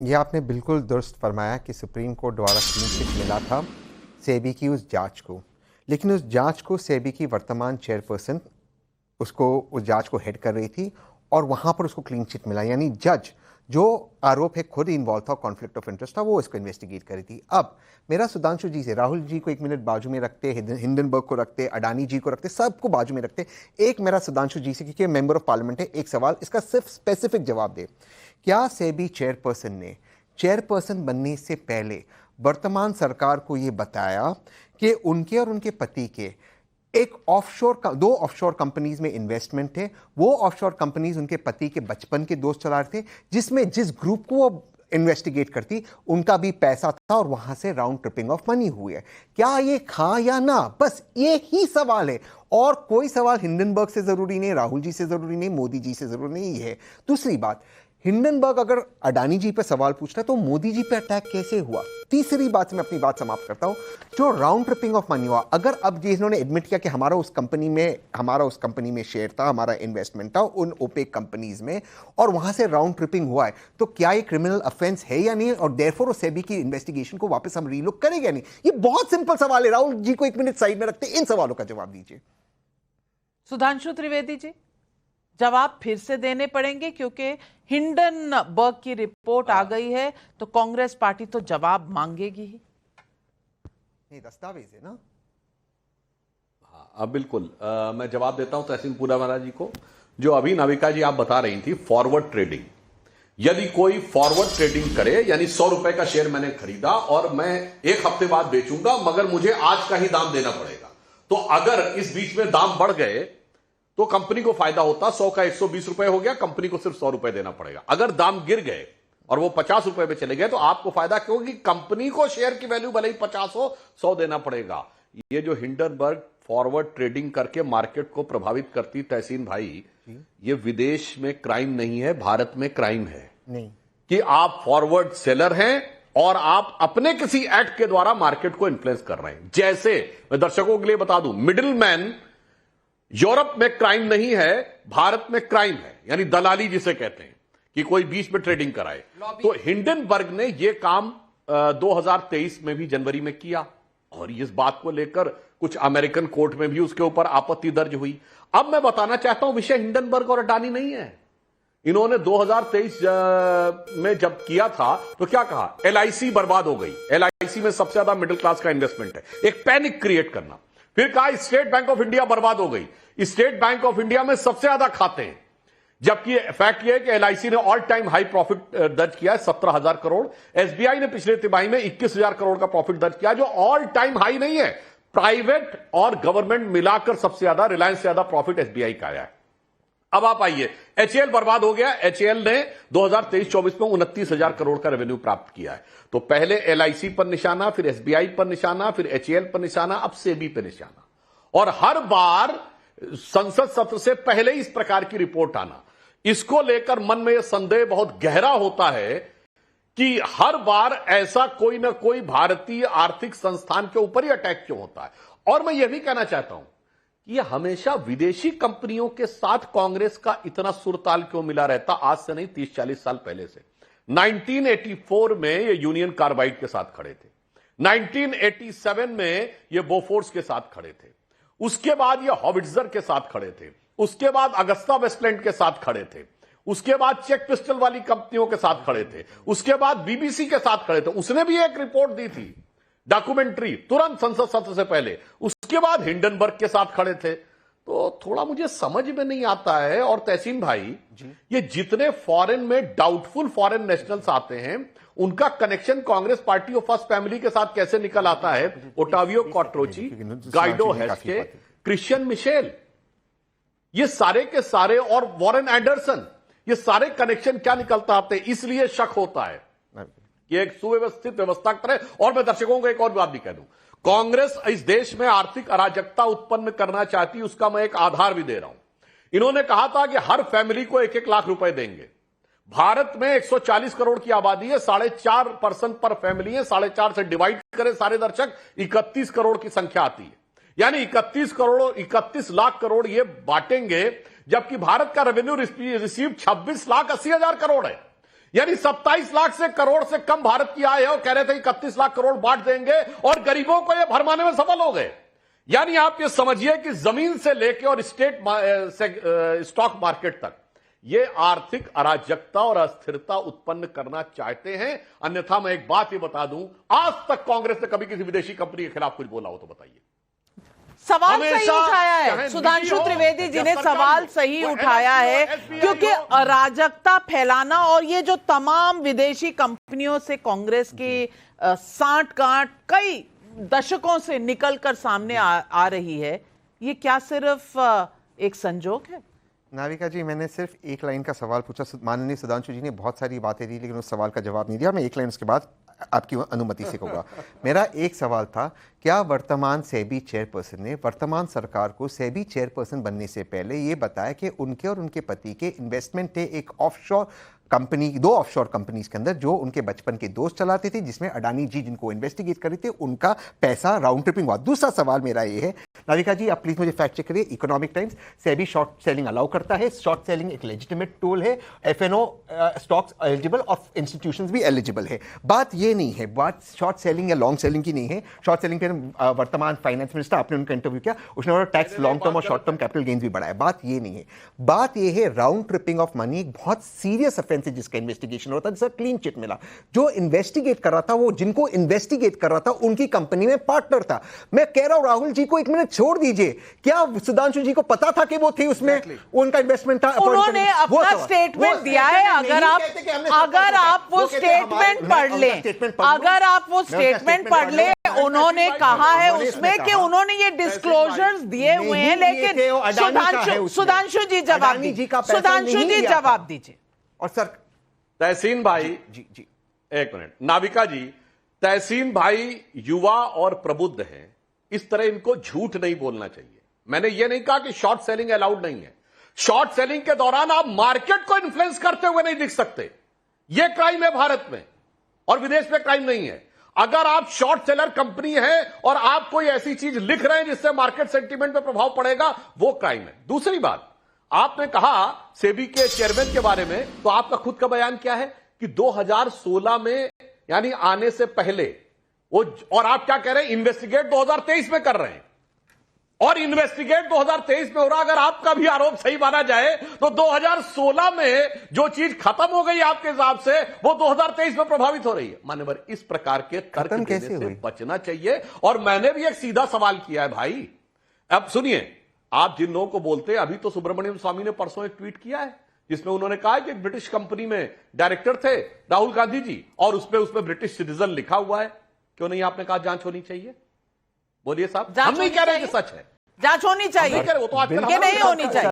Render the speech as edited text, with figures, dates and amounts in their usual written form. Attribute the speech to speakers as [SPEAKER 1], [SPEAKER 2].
[SPEAKER 1] ये आपने बिल्कुल दुरुस्त फरमाया कि सुप्रीम कोर्ट द्वारा क्लीन चिट मिला था सेबी की उस जांच को, लेकिन उस जांच को सेबी की वर्तमान चेयरपर्सन उसको उस जांच को हेड कर रही थी और वहां पर उसको क्लीन चिट मिला, यानी जज जो आरोप है खुद इन्वॉल्व था, कॉन्फ्लिक्ट ऑफ इंटरेस्ट था, वो इसको इन्वेस्टिगेट करी थी। अब मेरा सुधांशु जी से, राहुल जी को एक मिनट बाजू में रखते, हिंडनबर्ग को रखते, अडानी जी को रखते, सबको बाजू में रखते, एक मेरा सुधांशु जी से, क्योंकि मेंबर ऑफ पार्लियामेंट है, एक सवाल, इसका सिर्फ स्पेसिफिक जवाब दे। क्या सेबी चेयरपर्सन ने चेयरपर्सन बनने से पहले वर्तमान सरकार को यह बताया कि उनके और उनके पति के एक दो ऑफशोर कंपनीज में इन्वेस्टमेंट थे, वो ऑफशोर कंपनीज उनके पति के बचपन के दोस्त चला रहे थे, जिसमें जिस ग्रुप को वो इन्वेस्टिगेट करती उनका भी पैसा था और वहां से राउंड ट्रिपिंग ऑफ मनी हुई है? क्या ये खा या ना, बस ये ही सवाल है, और कोई सवाल हिंडनबर्ग से जरूरी नहीं, राहुल जी से जरूरी नहीं, मोदी जी से जरूरी नहीं। ये है दूसरी बात। हिंडनबर्ग अगर अडानी जी पे सवाल पूछता है तो मोदी जी पे अटैक कैसे हुआ? तीसरी बात से मैं अपनी बात समाप्त करता हूं, जो राउंड ट्रिपिंग ऑफ मनी हुआ, अगर अब जी इन्होंने एडमिट किया कि हमारा उस कंपनी में शेयर था, हमारा इन्वेस्टमेंट था उन ओपेक कंपनीज में, और वहां से राउंड ट्रिपिंग हुआ है, तो क्या ये क्रिमिनल ऑफेंस है या नहीं? और देयरफॉर सेबी की इन्वेस्टिगेशन को वापस हम रीलुक करेंगे या नहीं? ये बहुत सिंपल सवाल है। राहुल जी को एक मिनट साइड में रखते, इन सवालों का जवाब दीजिए।
[SPEAKER 2] सुधांशु त्रिवेदी जी, जवाब फिर से देने पड़ेंगे क्योंकि हिंडनबर्ग की रिपोर्ट आ गई है, तो कांग्रेस पार्टी तो जवाब मांगेगी ही।
[SPEAKER 1] नहीं, दस्तावेज है ना।
[SPEAKER 3] हाँ बिल्कुल, मैं जवाब देता हूं तहसीन पूनावाला जी को। जो अभी नाविका जी आप बता रही थी फॉरवर्ड ट्रेडिंग, यदि कोई फॉरवर्ड ट्रेडिंग करे, यानी 100 रुपए का शेयर मैंने खरीदा और मैं एक हफ्ते बाद बेचूंगा, मगर मुझे आज का ही दाम देना पड़ेगा, तो अगर इस बीच में दाम बढ़ गए तो कंपनी को फायदा होता, 100 का 120 रुपए हो गया, कंपनी को सिर्फ 100 रुपए देना पड़ेगा। अगर दाम गिर गए और वो 50 रुपए पे चले गए तो आपको फायदा, क्योंकि कंपनी को शेयर की वैल्यू भले ही 50 हो, 100 देना पड़ेगा। ये जो हिंडनबर्ग फॉरवर्ड ट्रेडिंग करके मार्केट को प्रभावित करती, तहसीन भाई, ये विदेश में क्राइम नहीं है, भारत में क्राइम है।
[SPEAKER 1] नहीं
[SPEAKER 3] कि आप फॉरवर्ड सेलर हैं और आप अपने किसी एक्ट के द्वारा मार्केट को इन्फ्लुएंस कर रहे हैं। जैसे मैं दर्शकों के लिए बता दूं, मिडिल मैन यूरोप में क्राइम नहीं है, भारत में क्राइम है, यानी दलाली जिसे कहते हैं, कि कोई बीच में ट्रेडिंग कराए। तो हिंडनबर्ग ने यह काम 2023 में भी जनवरी में किया, और इस बात को लेकर कुछ अमेरिकन कोर्ट में भी उसके ऊपर आपत्ति दर्ज हुई। अब मैं बताना चाहता हूं, विषय हिंडनबर्ग और अडानी नहीं है। इन्होंने 2023 में जब किया था तो क्या कहा? एलआईसी बर्बाद हो गई, एलआईसी में सबसे ज्यादा मिडिल क्लास का इन्वेस्टमेंट है, एक पैनिक क्रिएट करना। फिर कहा स्टेट बैंक ऑफ इंडिया बर्बाद हो गई, स्टेट बैंक ऑफ इंडिया में सबसे ज्यादा खाते हैं, जबकि फैक्ट यह है कि एलआईसी ने ऑल टाइम हाई प्रॉफिट दर्ज किया है 17,000 करोड़। एसबीआई ने पिछले तिमाही में 21,000 करोड़ का प्रॉफिट दर्ज किया, जो ऑल टाइम हाई नहीं है। प्राइवेट और गवर्नमेंट मिलाकर सबसे ज्यादा, रिलायंस से ज्यादा प्रॉफिट एसबीआई का आया है। अब आप आइए, एचएएल बर्बाद हो गया। एचएएल ने 2023-24 में 29,000 करोड़ का रेवेन्यू प्राप्त किया है। तो पहले एलआईसी पर निशाना, फिर एसबीआई पर निशाना, फिर एचएएल पर निशाना, अब सेबी पर निशाना। और हर बार संसद सत्र से पहले इस प्रकार की रिपोर्ट आना, इसको लेकर मन में यह संदेह बहुत गहरा होता है कि हर बार ऐसा कोई ना कोई भारतीय आर्थिक संस्थान के ऊपर ही अटैक क्यों होता है। और मैं यह भी कहना चाहता हूं कि यह हमेशा विदेशी कंपनियों के साथ कांग्रेस का इतना सुरताल क्यों मिला रहता, आज से नहीं 30-40 साल पहले से। 1984 में ये यूनियन कार्बाइड के साथ खड़े थे, 1987 में ये बोफोर्स के साथ खड़े थे, उसके बाद ये हॉविट्जर के साथ खड़े थे, उसके बाद अगस्ता वेस्टलैंड के साथ खड़े थे, उसके बाद चेक पिस्टल वाली कंपनियों के साथ खड़े थे, उसके बाद बीबीसी के साथ खड़े थे। उसने भी एक रिपोर्ट दी थी, डॉक्यूमेंट्री, तुरंत संसद सत्र से पहले। उसके बाद हिंडनबर्ग के साथ खड़े थे। तो थोड़ा मुझे समझ में नहीं आता है। और तहसीन भाई, ये जितने फॉरेन में डाउटफुल फॉरेन नेशनल्स आते हैं, उनका connection Congress party of first family के साथ कैसे निकल आता है? Ottavio Quattrocchi, Guido हेस्के, Christian Michel, ये सारे के सारे, और वॉरेन एंडरसन, ये सारे कनेक्शन क्या निकलता आते हैं? इसलिए शक होता है कि एक सुव्यवस्थित व्यवस्था की तरह। और मैं दर्शकों को एक और बात भी कह दूं, कांग्रेस इस देश में आर्थिक अराजकता उत्पन्न करना चाहती, उसका मैं एक आधार भी दे रहा हूं। इन्होंने कहा था कि हर फैमिली को 1-1 लाख रुपए देंगे। भारत में 140 करोड़ की आबादी है, 4.5% पर फैमिली है, 4.5 से डिवाइड करें सारे दर्शक, 31 करोड़ की संख्या आती है। यानी 31 लाख करोड़ ये बांटेंगे, जबकि भारत का रेवेन्यू रिसीव 26,80,000 करोड़ है। यानी 27 लाख से करोड़ से कम भारत की आय है और कह रहे थे 31 लाख करोड़ बांट देंगे और गरीबों को यह भरमाने में सफल हो गए। यानी आप ये समझिए कि जमीन से लेकर और स्टॉक मार्केट तक ये आर्थिक अराजकता और अस्थिरता उत्पन्न करना चाहते हैं। अन्यथा मैं एक बात ये बता दूं, आज तक कांग्रेस ने कभी किसी विदेशी कंपनी के खिलाफ कुछ बोला हो तो बताइए।
[SPEAKER 2] सवाल सही उठाया है सुधांशु त्रिवेदी जी ने, सवाल सही उठाया है, क्योंकि अराजकता फैलाना और ये जो तमाम विदेशी कंपनियों से कांग्रेस की सांठ-गांठ कई दशकों से निकलकर सामने आ रही है, ये क्या सिर्फ एक संजोग है?
[SPEAKER 1] नाविका जी, मैंने सिर्फ एक लाइन का सवाल पूछा। माननीय सुधांशु जी ने बहुत सारी बातें दी लेकिन उस सवाल का जवाब नहीं दिया। मैं एक लाइन उसके बाद आपकी अनुमति से कहूँगा। मेरा एक सवाल था, क्या वर्तमान सेबी चेयरपर्सन ने वर्तमान सरकार को सेबी चेयरपर्सन बनने से पहले ये बताया कि उनके और उनके पति के इन्वेस्टमेंट थे एक ऑफशोर कंपनी, 2 ऑफशोर कंपनीज के अंदर जो उनके बचपन के दोस्त चलाते थे, जिसमें अडानी जी जिनको इन्वेस्टिगेट कर रहे थे उनका पैसा राउंड ट्रिपिंग हुआ। दूसरा सवाल मेरा ये है, नाविका जी आप प्लीज मुझे फैक्ट चेक करिए। Economic times, SEBI short selling allow करता है, शॉर्ट सेलिंग एक लेजिटिमेट टूल है, एफएनओ स्टॉक्स एलिजिबल और इंस्टीट्यूशंस भी एलिजिबल है। बात ये नहीं है, बात शॉर्ट सेलिंग या लॉन्ग सेलिंग की नहीं है। शॉर्ट सेलिंग पे वर्तमान फाइनेंस मिनिस्टर, आपने उनका इंटरव्यू किया, उसने बोला टैक्स लॉन्ग टर्म और शॉर्ट टर्म कैपिटल गेन्स भी बढ़ाया। बात ये नहीं है, बात ये है राउंड ट्रिपिंग ऑफ मनी एक बहुत सीरियस ऑफेंस है जिसका इन्वेस्टिगेशन होता है, जिसका क्लीन चिट मिला। जो इन्वेस्टिगेट कर रहा था, वो जिनको इन्वेस्टिगेट कर रहा था उनकी कंपनी में पार्टनर था। मैं कह रहा हूं राहुल जी को एक मिनट छोड़ दीजिए, क्या सुधांशु जी को पता था कि वो थे उसमें उनका इन्वेस्टमेंट था?
[SPEAKER 2] उन्होंने अपना स्टेटमेंट दिया है। अगर आप वो स्टेटमेंट पढ़ लें, अगर आप वो स्टेटमेंट पढ़ लें, उन्होंने कहा है उसमें कि उन्होंने ये डिस्क्लोजर्स दिए हुए हैं। लेकिन सुधांशु जी जवाब दीजिए, सुधांशु जी जवाब दीजिए।
[SPEAKER 1] और सर
[SPEAKER 3] तहसीन भाई
[SPEAKER 1] जी
[SPEAKER 3] एक मिनट, नाविका जी, तहसीन भाई युवा और प्रबुद्ध हैं, इस तरह इनको झूठ नहीं बोलना चाहिए। मैंने ये नहीं कहा कि शॉर्ट सेलिंग अलाउड नहीं है। शॉर्ट सेलिंग के दौरान आप मार्केट को इन्फ्लुएंस करते हुए नहीं दिख सकते, यह क्राइम है भारत में और विदेश में क्राइम नहीं है। अगर आप शॉर्ट सेलर कंपनी है और आप कोई ऐसी चीज लिख रहे हैं जिससे मार्केट सेंटीमेंट पे प्रभाव पड़ेगा, वो क्राइम है। दूसरी बात, आपने कहा सेबी के चेयरमैन के बारे में, तो आपका खुद का बयान क्या है कि 2016 में यानी आने से पहले वो, और आप क्या कह रहे हैं इन्वेस्टिगेट 2023 में कर रहे हैं और इन्वेस्टिगेट 2023 में हो रहा। अगर आपका भी आरोप सही माना जाए तो 2016 में जो चीज खत्म हो गई आपके हिसाब से, वो 2023 में प्रभावित हो रही है। मान्यवर, इस प्रकार के तर्क देने से बचना चाहिए। और मैंने भी एक सीधा सवाल किया है भाई। अब सुनिए, आप जिन लोगों को बोलते हैं, अभी तो सुब्रमण्यम स्वामी ने परसों एक ट्वीट किया है जिसमें उन्होंने कहा कि ब्रिटिश कंपनी में डायरेक्टर थे राहुल गांधी जी और उसमें ब्रिटिश सिटीजन लिखा हुआ है। क्यों नहीं आपने कहा जांच होनी चाहिए? बोलिए साहब, हम नहीं कह रहे कि सच है,
[SPEAKER 2] जांच होनी चाहिए,
[SPEAKER 3] वो तो आजकल
[SPEAKER 2] नहीं होनी चाहिए।